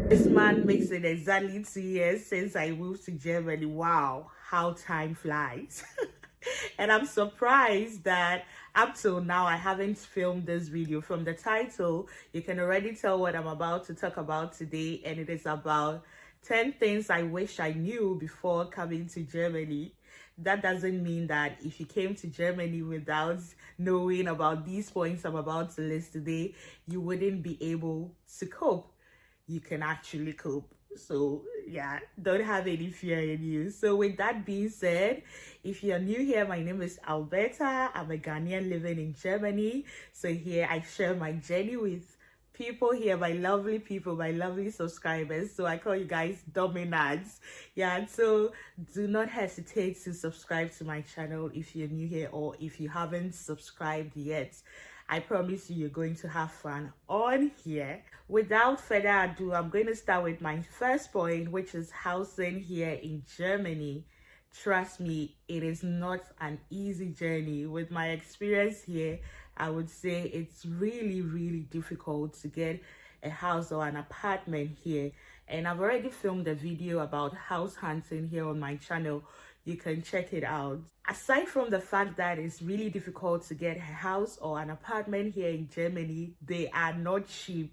This man makes it exactly 2 years since I moved to Germany. Wow, how time flies. And I'm surprised that up till now I haven't filmed this video. From the title, you can already tell what I'm about to talk about today, and it is about 10 things I wish I knew before coming to Germany. That doesn't mean that if you came to Germany without knowing about these points I'm about to list today, you wouldn't be able to cope. You can actually cope. So yeah, don't have any fear in you. So with that being said, if you're new here, my name is Alberta. I'm a Ghanaian living in Germany. So here I share my journey with people here, my lovely people, my lovely subscribers. So I call you guys dominants. Yeah, so do not hesitate to subscribe to my channel if you're new here or if you haven't subscribed yet. I promise you're going to have fun on here. Without further ado, I'm going to start with my first point, which is housing here in Germany. Trust me, it is not an easy journey. With my experience here, I would say it's really, really difficult to get a house or an apartment here. And I've already filmed a video about house hunting here on my channel. You can check it out. Aside from the fact that it's really difficult to get a house or an apartment here in Germany, they are not cheap.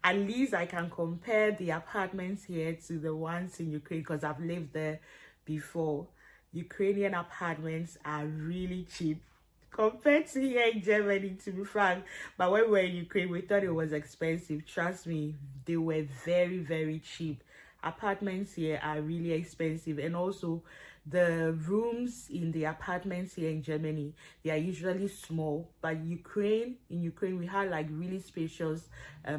At least I can compare the apartments here to the ones in Ukraine because I've lived there before. Ukrainian apartments are really cheap compared to here in Germany, to be frank. But when we were in Ukraine, we thought it was expensive. Trust me, they were very, very cheap. Apartments here are really expensive, and also the rooms in the apartments here in Germany, they are usually small. But in Ukraine we had like really spacious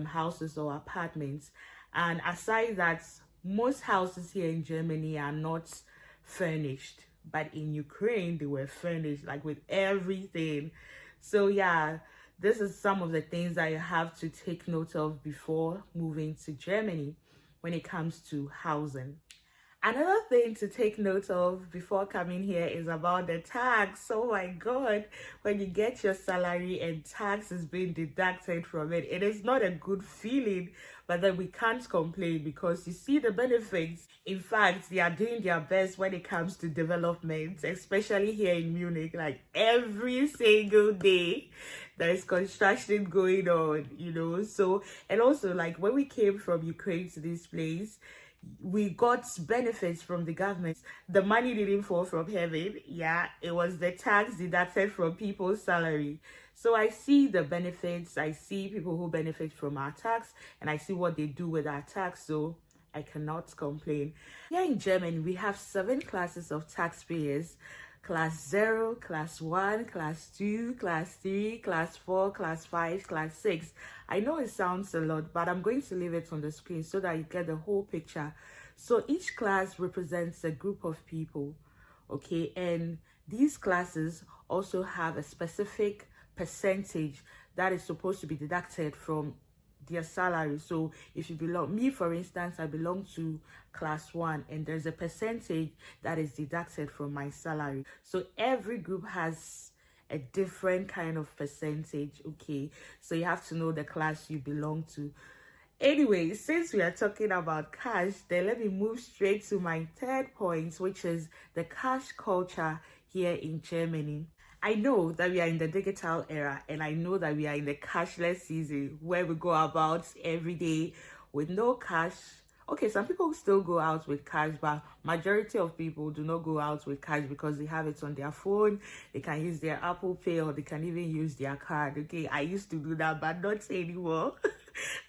houses or apartments. And aside that, most houses here in Germany are not furnished, but in Ukraine they were furnished, like with everything. So yeah, this is some of the things that you have to take note of before moving to Germany when it comes to housing. Another thing to take note of before coming here is about the tax. Oh my God, when you get your salary and tax is being deducted from it, it is not a good feeling, but then we can't complain because you see the benefits. In fact, they are doing their best when it comes to development, especially here in Munich. Like every single day, there is construction going on, you know. So, and also like when we came from Ukraine to this place, we got benefits from the government. The money didn't fall from heaven. Yeah, it was the tax deducted from people's salary. So I see the benefits. I see people who benefit from our tax, and I see what they do with our tax. So I cannot complain. Here in Germany, we have 7 classes of taxpayers. Class 0, Class 1, Class 2, Class 3, Class 4, Class 5, Class 6. I know it sounds a lot, but I'm going to leave it on the screen so that you get the whole picture. So each class represents a group of people, okay? And these classes also have a specific percentage that is supposed to be deducted from their salary. So if you belong, me for instance, I belong to class 1, and there's a percentage that is deducted from my salary. So every group has a different kind of percentage, okay? So you have to know the class you belong to. Anyway, since we are talking about cash, then let me move straight to my third point, which is the cash culture here in Germany. I know that we are in the digital era, and I know that we are in the cashless season where we go about every day with no cash. Okay, some people still go out with cash, but majority of people do not go out with cash because they have it on their phone. They can use their Apple Pay, or they can even use their card. Okay, I used to do that, but not anymore.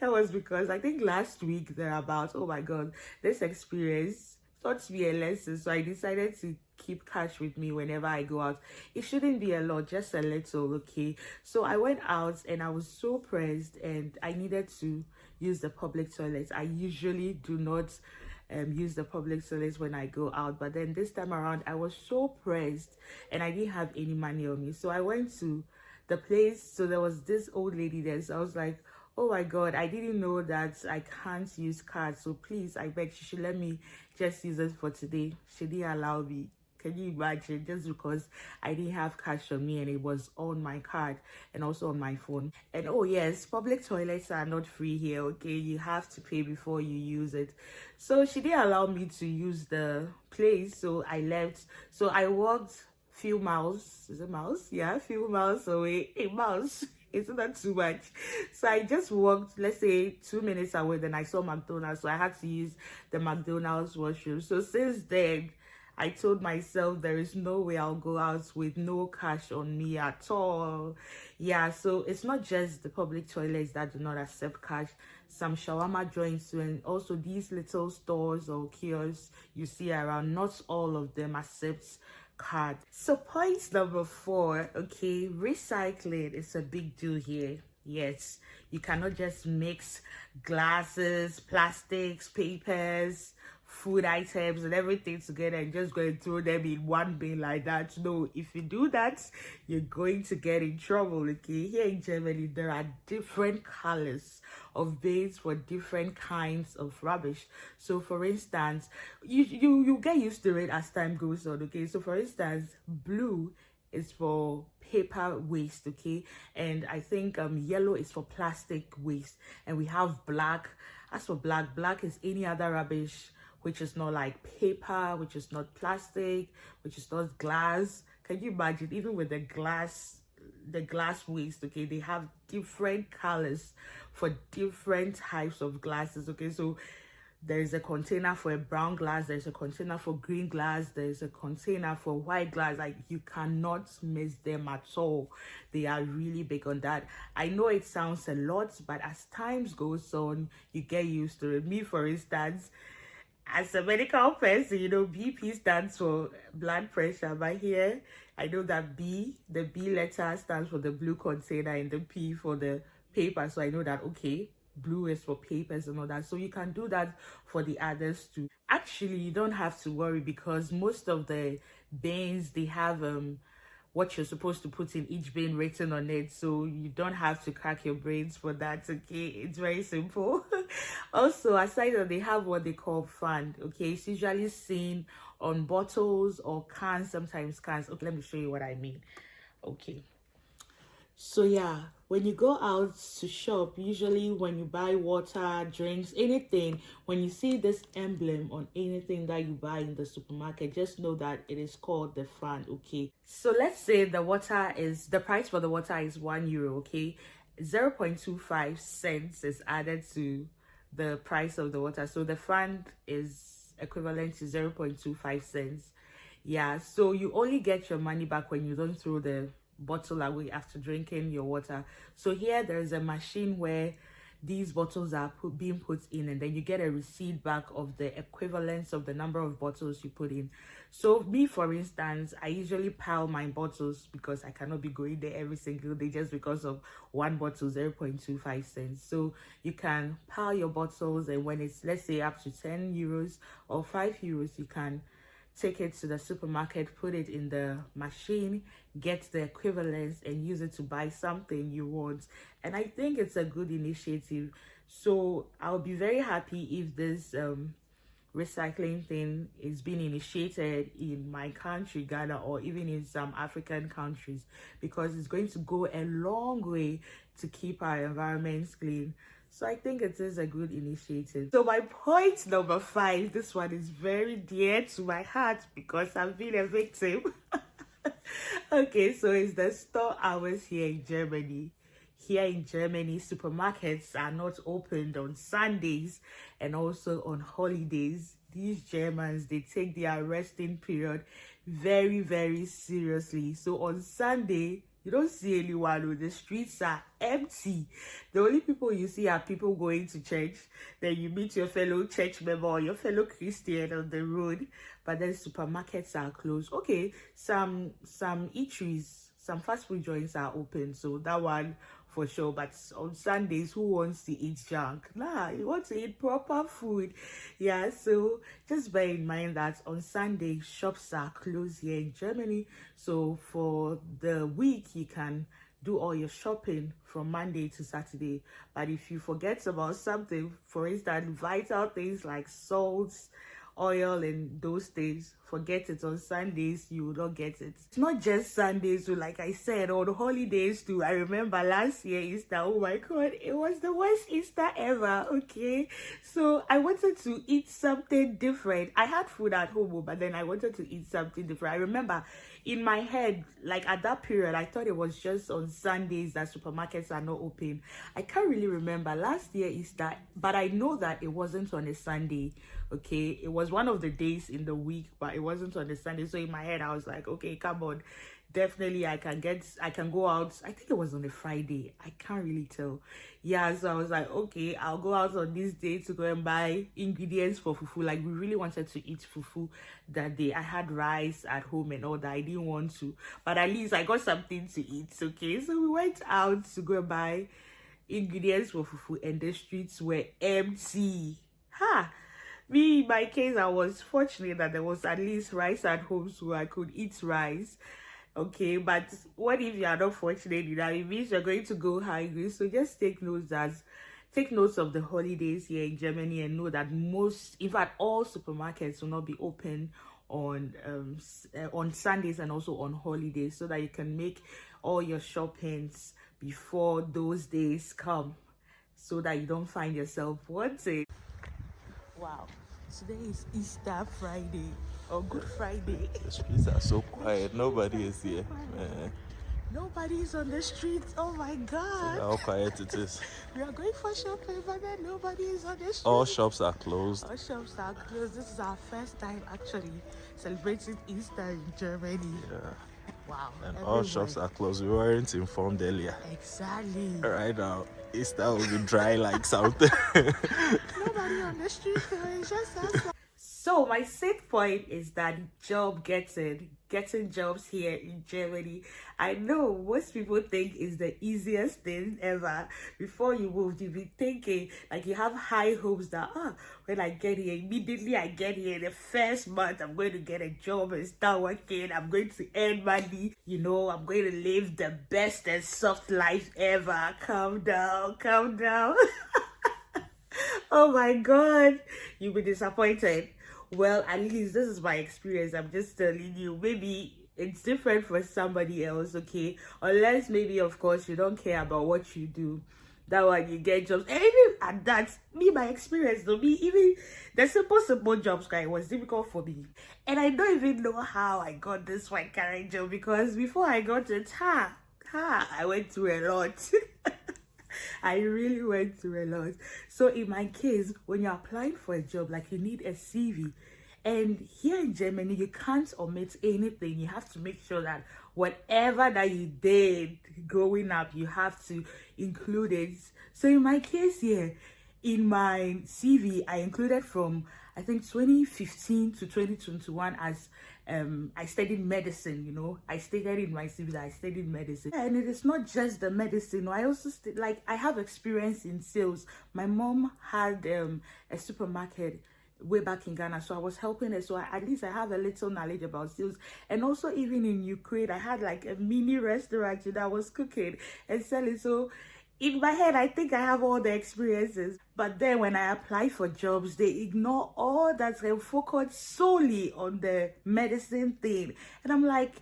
That was because I think last week thereabout, oh my God, this experience taught me a lesson. So I decided to keep cash with me whenever I go out. It shouldn't be a lot, just a little, okay? So I went out and I was so pressed, and I needed to use the public toilets. I usually do not use the public toilets when I go out, but then this time around I was so pressed and I didn't have any money on me. So I went to the place. So there was this old lady there. So I was like, oh my God, I didn't know that I can't use cards. So please, I beg, she should let me just use it for today. She didn't allow me. Can you imagine? Just because I didn't have cash on me and it was on my card and also on my phone. And oh yes, public toilets are not free here, okay? You have to pay before you use it. So she didn't allow me to use the place, so I left. So I walked few miles. Is it miles? Yeah, few miles away. A mouse. It's not too much. So I just walked, let's say 2 minutes away, then I saw McDonald's, so I had to use the McDonald's washroom. So since then, I told myself there is no way I'll go out with no cash on me at all. Yeah, so it's not just the public toilets that do not accept cash. Some shawarma joints too, and also these little stores or kiosks you see around, not all of them accept card. So point number 4, okay, recycling is a big deal here. Yes, you cannot just mix glasses, plastics, papers, food items and everything together and just go and throw them in one bin like that. No, if you do that, you're going to get in trouble. Okay, here in Germany there are different colors of bins for different kinds of rubbish. So for instance, you get used to it as time goes on. Okay, so for instance, blue is for paper waste, okay, and I think yellow is for plastic waste, and we have black. As for black is any other rubbish which is not like paper, which is not plastic, which is not glass. Can you imagine? Even with the glass waste, okay, they have different colors for different types of glasses. Okay, so there's a container for a brown glass, there's a container for green glass, there's a container for white glass. Like, you cannot miss them at all. They are really big on that. I know it sounds a lot, but as times goes on, you get used to it. Me, for instance, as a medical person, you know, BP stands for blood pressure, but here I know that the B letter stands for the blue container and the P for the paper. So I know that, okay, blue is for papers and all that. So you can do that for the others too. Actually, you don't have to worry because most of the bins, they have what you're supposed to put in each bin written on it, so you don't have to crack your brains for that. Okay, it's very simple. Also, aside that, they have what they call fund. Okay, it's usually seen on bottles or cans, sometimes cans. Okay, let me show you what I mean. Okay, so yeah, when you go out to shop, usually when you buy water, drinks, anything, when you see this emblem on anything that you buy in the supermarket, just know that it is called the fund. Okay, so let's say the price for the water is €1. Okay, 0.25 cents is added to the price of the water, so the fund is equivalent to 0.25 cents. Yeah, so you only get your money back when you don't throw the bottle away after drinking your water. So here there is a machine where these bottles are being put in, and then you get a receipt back of the equivalence of the number of bottles you put in. So me, for instance, I usually pile my bottles because I cannot be going there every single day just because of one bottle, 0.25 cents. So you can pile your bottles, and when it's, let's say, up to €10 or €5, you can take it to the supermarket, put it in the machine, get the equivalence, and use it to buy something you want. And I think it's a good initiative. So I'll be very happy if this recycling thing is being initiated in my country, Ghana, or even in some African countries, because it's going to go a long way to keep our environments clean. So I think it is a good initiative. So my point number 5, this one is very dear to my heart because I've been a victim. Okay, so it's the store hours here in Germany. Here in Germany, supermarkets are not opened on Sundays and also on holidays. These Germans, they take their resting period very, very seriously. So on Sunday, you don't see anyone. The streets are empty. The only people you see are people going to church. Then you meet your fellow church member or your fellow Christian on the road. But then supermarkets are closed. Okay, some eateries, some fast food joints are open. So that one for sure. But on Sundays, who wants to eat junk? Nah, you want to eat proper food. Yeah, so just bear in mind that on Sunday, shops are closed here in Germany. So for the week, you can do all your shopping from Monday to Saturday. But if you forget about something, for instance, vital things like salts oil in those days, forget it. On Sundays you will not get it. It's not just Sundays, so like I said, on the holidays too. I remember last year Easter, oh my god, it was the worst Easter ever. Okay, so I wanted to eat something different. I had food at home, but then I wanted to eat something different. I remember in my head, like at that period, I thought it was just on Sundays that supermarkets are not open. I can't really remember last year Easter, but I know that it wasn't on a Sunday. Okay, it was one of the days in the week, but it wasn't on a Sunday. So in my head I was like, okay, come on, definitely I can go out. I think it was on a Friday, I can't really tell. Yeah, so I was like, okay, I'll go out on this day to go and buy ingredients for fufu. Like, we really wanted to eat fufu that day. I had rice at home and all that. I didn't want to, but at least I got something to eat. Okay, so we went out to go and buy ingredients for fufu, and the streets were empty. Me, in my case, I was fortunate that there was at least rice at home, so I could eat rice. Okay, but what if you are not fortunate enough? It means you're going to go hungry. So just take notes of the holidays here in Germany, and know that most, in fact all supermarkets will not be open on Sundays and also on holidays, so that you can make all your shoppings before those days come, so that you don't find yourself wanting. Wow, today is Easter Friday or Good Friday. The streets are so quiet. Nobody is here. Nobody is on the streets. Oh my god. See how quiet it is. We are going for shopping, but then nobody is on the streets. All shops are closed. All shops are closed. This is our first time actually celebrating Easter in Germany. Yeah. Wow. And all shops are closed. We weren't informed earlier. Exactly. Right now, Easter will be dry like something. Nobody on the street, it's just us. So my sixth point is that getting jobs here in Germany. I know most people think is the easiest thing ever. Before you move, you'll be thinking, like, you have high hopes that when I get here, immediately I get here, the first month I'm going to get a job and start working. I'm going to earn money. You know, I'm going to live the best and soft life ever. Calm down. Oh my god, you'll be disappointed. Well, at least this is my experience. I'm just telling you. Maybe it's different for somebody else, okay? Unless maybe, of course, you don't care about what you do. That one, you get jobs. And even at that, my experience, though, even the simple jobs, it was difficult for me. And I don't even know how I got this white current job, because before I got it, I went through a lot. I really went through a lot. So in my case, when you're applying for a job, like, you need a CV. And here in Germany, you can't omit anything. You have to make sure that whatever that you did growing up, you have to include it. So in my case here, in my CV, I included from, I think, 2015 to 2021 as I studied medicine. You know, I stated in my CV that I studied medicine. And it is not just the medicine. I also I have experience in sales. My mom had a supermarket way back in Ghana, so I was helping her, so at least I have a little knowledge about sales. And also, even in Ukraine, I had like a mini restaurant that I was cooking and selling. So in my head, I think I have all the experiences. But then when I apply for jobs, they ignore all that and focus solely on the medicine thing. And I'm like,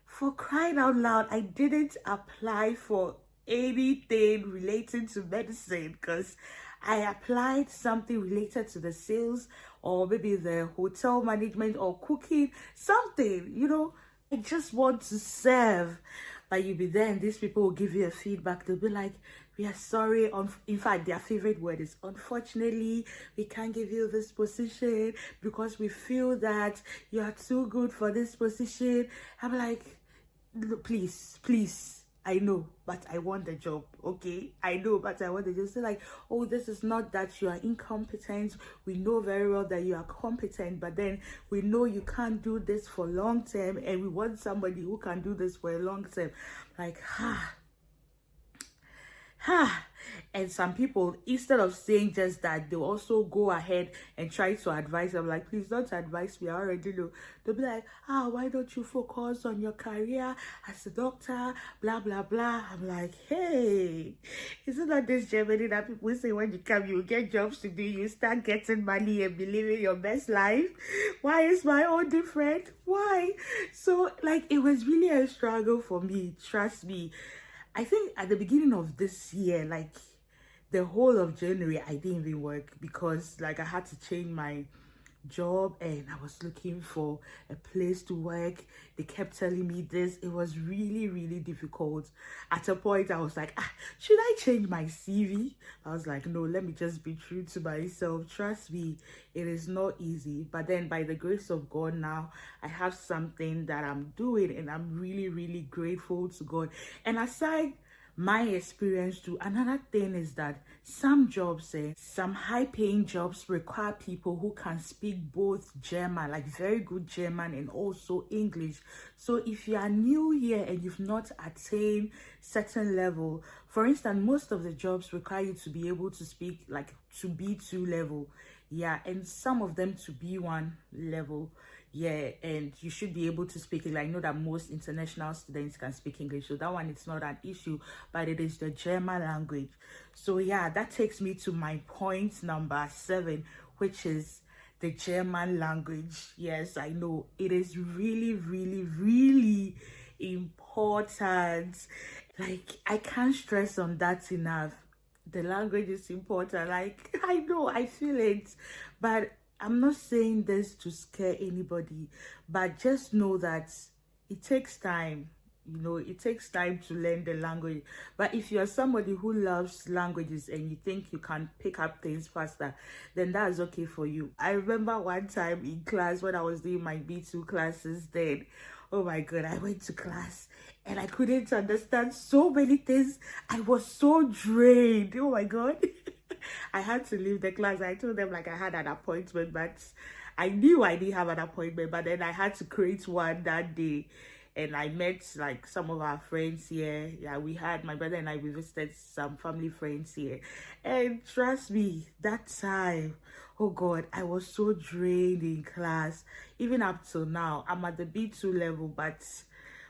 for crying out loud, I didn't apply for anything relating to medicine, because I applied something related to the sales, or maybe the hotel management or cooking, something, you know. I just want to serve. But you'll be there and these people will give you a feedback. They'll be like, we are sorry. In fact, their favorite word is, unfortunately, we can't give you this position because we feel that you are too good for this position. I'm like, please. I know, but I want the job, okay? I know, but I want the job. So like, oh, this is not that you are incompetent. We know very well that you are competent, but then we know you can't do this for long term, and we want somebody who can do this for a long term. Like, And some people, instead of saying just that, they'll also go ahead and try to advise. I'm like, please don't advise me, I already know. They'll be like, why don't you focus on your career as a doctor, blah blah blah. I'm like, hey, isn't that this Germany that people say when you come you get jobs to do, you start getting money and be living your best life? Why is my own different? Why? So like, it was really a struggle for me, trust me. I think at the beginning of this year, like the whole of January, I didn't even work because like I had to change my job and I was looking for a place to work. They kept telling me this. It was really, really difficult. At a point, I was like, should I change my CV? I was like, no, let me just be true to myself. Trust me, it is not easy. But then by the grace of God, now I have something that I'm doing and I'm really, really grateful to God. And aside my experience too, another thing is that some jobs, some high-paying jobs require people who can speak both German, like very good German, and also English. So if you are new here and you've not attained certain level, for instance, most of the jobs require you to be able to speak like to B2 level, yeah, and some of them to B1 level. Yeah, and you should be able to speak it. I know that most international students can speak English, so that one it's not an issue, but it is the German language. So yeah, that takes me to my point number 7, which is the German language. Yes, I know it is really, really, really important. Like, I can't stress on that enough. The language is important. Like, I know, I feel it, but I'm not saying this to scare anybody, but just know that it takes time. You know, it takes time to learn the language. But if you're somebody who loves languages and you think you can pick up things faster, then that's okay for you. I remember one time in class when I was doing my B2 classes, then, oh my God, I went to class and I couldn't understand so many things. I was so drained. Oh my God. I had to leave the class. I told them like I had an appointment, but I knew I didn't have an appointment, but then I had to create one that day. And I met like some of our friends here. Yeah, my brother and I, we visited some family friends here. And trust me, that time, oh God, I was so drained in class. Even up till now, I'm at the B2 level, but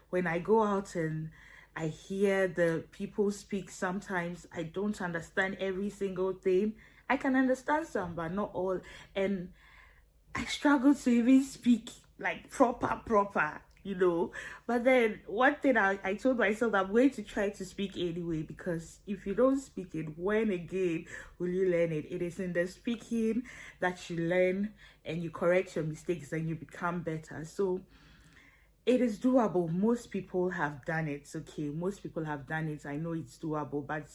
when I go out and I hear the people speak, sometimes I don't understand every single thing. I can understand some, but not all. And I struggle to even speak like proper, you know. But then one thing I told myself, I'm going to try to speak anyway, because if you don't speak it, when again will you learn it? It is in the speaking that you learn and you correct your mistakes and you become better. So it is doable. Most people have done it. Okay, most people have done it. I know it's doable, but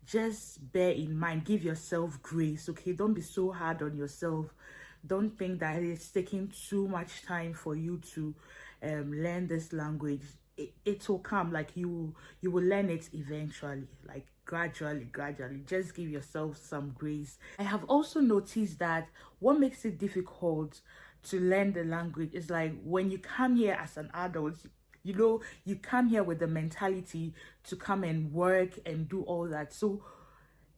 just bear in mind, give yourself grace. Okay, don't be so hard on yourself. Don't think that it's taking too much time for you to learn this language. It will come. Like you will learn it eventually, like gradually. Just give yourself some grace. I have also noticed that what makes it difficult to learn the language is like when you come here as an adult, you know, you come here with the mentality to come and work and do all that. So,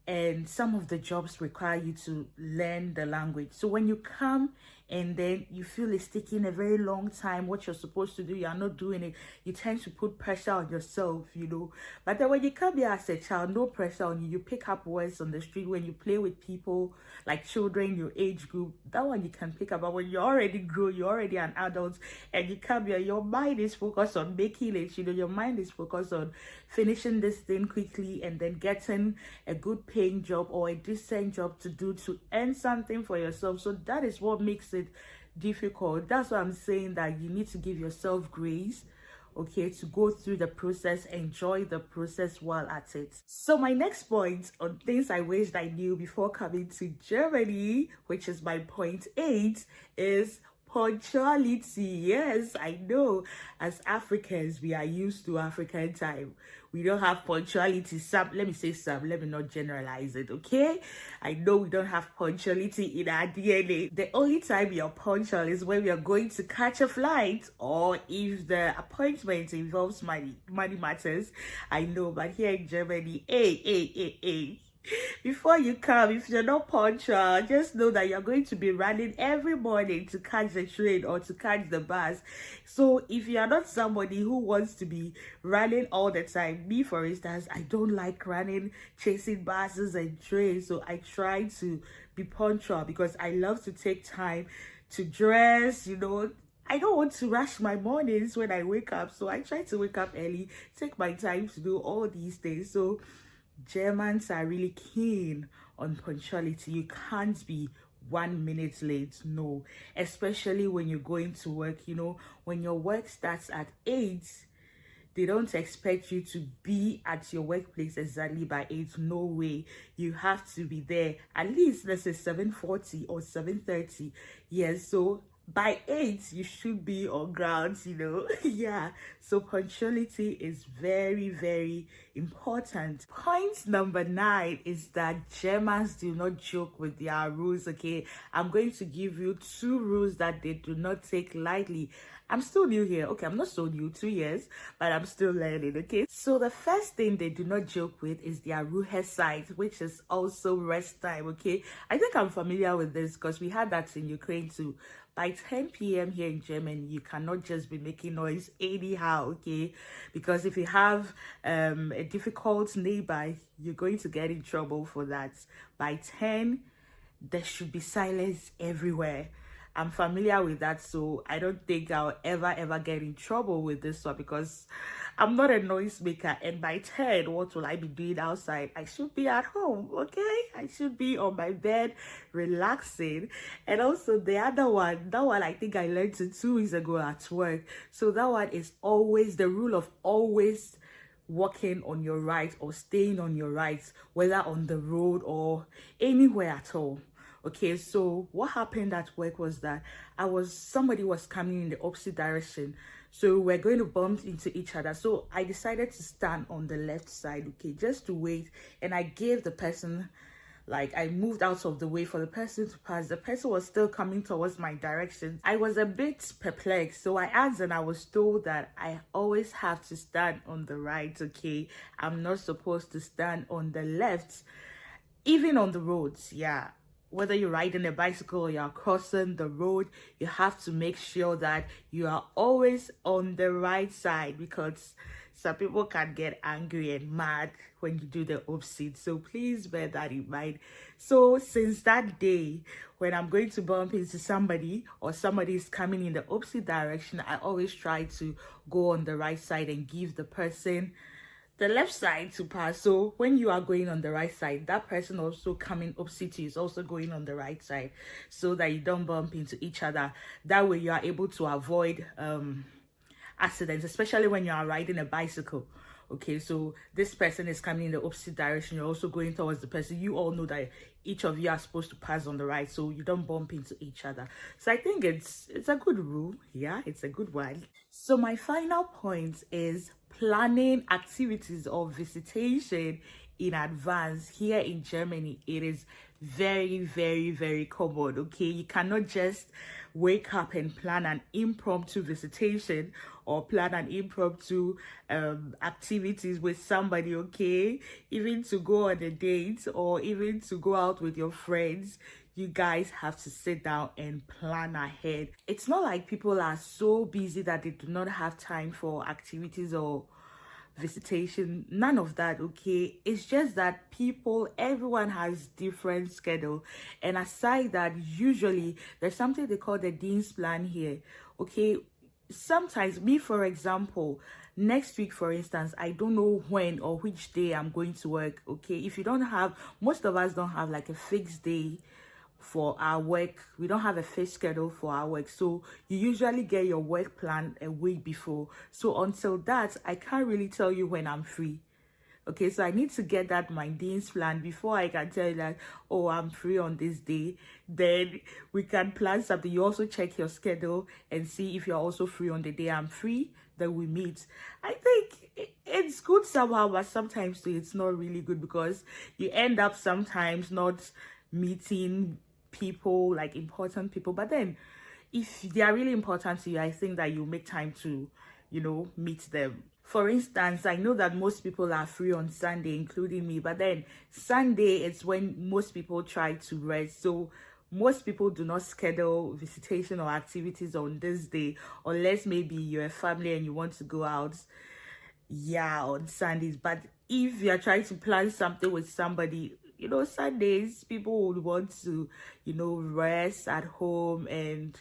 and some of the jobs require you to learn the language. So when you come and then you feel it's taking a very long time, what you're supposed to do, you're not doing it, you tend to put pressure on yourself, you know. But then when you come here as a child, no pressure on you. You pick up words on the street. When you play with people like children, your age group, that one you can pick up. But when you're already grown, you're already an adult, and you come here, your mind is focused on making it, you know, your mind is focused on finishing this thing quickly and then getting a good paying job or a decent job to do to earn something for yourself. So that is what makes it difficult. That's why I'm saying that you need to give yourself grace, okay, to go through the process, enjoy the process while at it. So my next point on things I wished I knew before coming to Germany, which is my point 8, is Punctuality, yes, I know. As Africans, we are used to African time. We don't have punctuality. Some, let me say some, let me not generalize it, okay? I know we don't have punctuality in our DNA. The only time you're punctual is when we are going to catch a flight or if the appointment involves money. Money matters, I know, but here in Germany, hey. Before you come, if you're not punctual, just know that you're going to be running every morning to catch the train or to catch the bus. So if you are not somebody who wants to be running all the time, me for instance, I don't like running, chasing buses and trains. So I try to be punctual because I love to take time to dress, you know. I don't want to rush my mornings when I wake up. So I try to wake up early, take my time to do all these things. So Germans are really keen on punctuality. You can't be 1 minute late, no. Especially when you're going to work, you know, when your work starts at 8, they don't expect you to be at your workplace exactly by 8. No way. You have to be there at least, let's say 7:40 or 7:30. Yes, so by 8 you should be on grounds, you know. Yeah, so punctuality is very important. Point number 9 is that Germans do not joke with their rules. Okay, I'm going to give you 2 rules that they do not take lightly. I'm still new here. Okay, I'm not so new, 2 years, but I'm still learning. Okay, so the first thing they do not joke with is their Ruhezeit, which is also rest time. Okay, I think I'm familiar with this because we had that in Ukraine too. By 10 p.m. here in Germany, you cannot just be making noise anyhow, okay? Because if you have a difficult neighbor, you're going to get in trouble for that. By 10, there should be silence everywhere. I'm familiar with that, so I don't think I'll ever get in trouble with this one because I'm not a noisemaker. And by 10, what will I be doing outside? I should be at home, okay? I should be on my bed relaxing. And also the other one, that one I think I learned it 2 weeks ago at work. So that one is always the rule of always walking on your right or staying on your right, whether on the road or anywhere at all. Okay, so what happened at work was that somebody was coming in the opposite direction, so we're going to bump into each other. So I decided to stand on the left side, okay, just to wait. And I gave the person, like, I moved out of the way for the person to pass. The person was still coming towards my direction. I was a bit perplexed, so I asked and I was told that I always have to stand on the right, okay? I'm not supposed to stand on the left, even on the roads. Yeah, whether you're riding a bicycle or you're crossing the road, you have to make sure that you are always on the right side, because some people can get angry and mad when you do the opposite. So please bear that in mind. So since that day, when I'm going to bump into somebody or somebody is coming in the opposite direction, I always try to go on the right side and give the person the left side to pass. So when you are going on the right side, that person also coming opposite you is also going on the right side, so that you don't bump into each other. That way you are able to avoid accidents, especially when you are riding a bicycle. Okay, so this person is coming in the opposite direction, you're also going towards the person. You all know that each of you are supposed to pass on the right, so you don't bump into each other. So I think it's a good rule. Yeah, it's a good one. So my final point is planning activities or visitation in advance. Here in Germany, it is very common. Okay, you cannot just wake up and plan an impromptu visitation or plan an impromptu activities with somebody. Okay, even to go on a date or even to go out with your friends, you guys have to sit down and plan ahead. It's not like people are so busy that they do not have time for activities or visitation. None of that. Okay, it's just that everyone has different schedule, and aside that, usually there's something they call the Dean's plan here. Okay, sometimes, me for example, next week for instance, I don't know when or which day I'm going to work. Okay, if you don't have, most of us don't have like a fixed day for our work. We don't have a fixed schedule for our work, so you usually get your work plan a week before. So until that, I can't really tell you when I'm free. Okay, so I need to get that my days plan before I can tell you that, oh, I'm free on this day. Then we can plan something. You also check your schedule and see if you're also free on the day I'm free. Then we meet. I think it's good somehow, but sometimes too, it's not really good because you end up sometimes not meeting people, like important people. But then if they are really important to you, I think that you make time to, meet them. For instance, I know that most people are free on Sunday, including me, but then Sunday is when most people try to rest. So most people do not schedule visitation or activities on this day, unless maybe you're a family and you want to go out, yeah, on Sundays. But if you're trying to plan something with somebody, Sundays people would want to, rest at home and,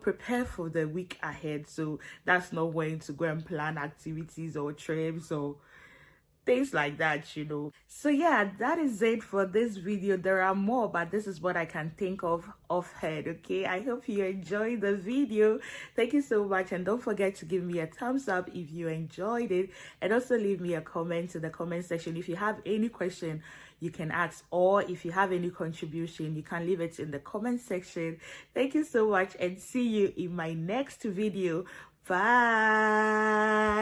prepare for the week ahead. So that's not when to go and plan activities or trips or things like that. So yeah, that is it for this video. There are more, but this is what I can think of offhand. Okay, I hope you enjoyed the video. Thank you so much, and don't forget to give me a thumbs up if you enjoyed it, and also leave me a comment in the comment section. If you have any question you can ask, or if you have any contribution, you can leave it in the comment section. Thank you so much, and see you in my next video. Bye.